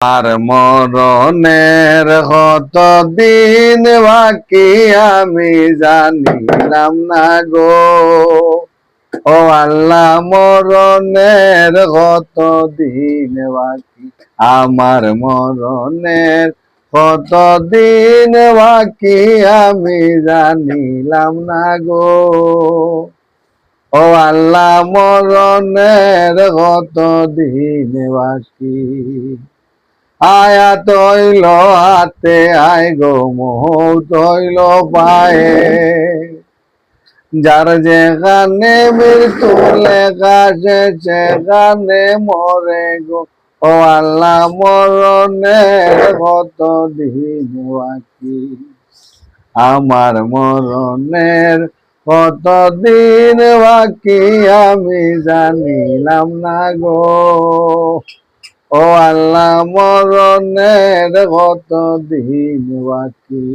আর মরণের কত দিন বাকি আমি জানিলাম না গো। ও আল্লাহ, মরণের কত দিন বাকি, আমার মরণের কত দিন বাকি আমি জানিলাম না গো। ও আল্লাহ, মরণের কত দিন বাকি। আয়াত হইল হাতে, আয় গো মৌত হইল পায়ে, যার যেখানে মৃত্যু লেখা সেখানে মরে গো। ও আল্লাহ, মরণের কত দিন বাকি, আমার মরণের কত দিন বাকি আমি জানিলাম না গো। ও আল্লাহ, মরণের কত দিন বাকি।